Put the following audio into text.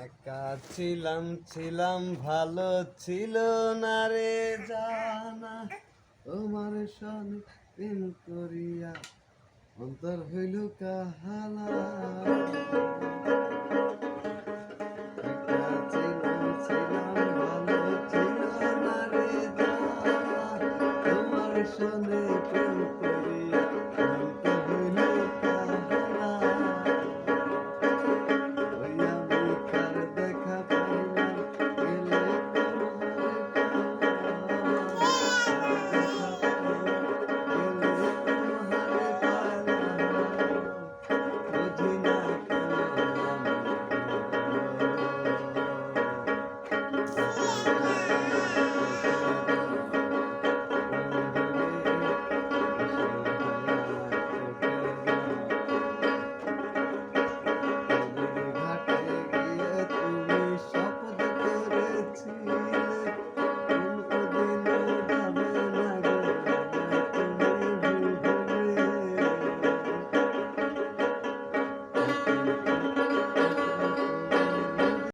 একা ছিলাম ছিলাম ভালো ছিল না রে জানা, তোমার সনে প্রেম করিয়া অন্তর হইল কাহালা। একা ছিলাম ছিলাম ভালো ছিল না রে জানা, তোমার সনে প্রেম করিয়া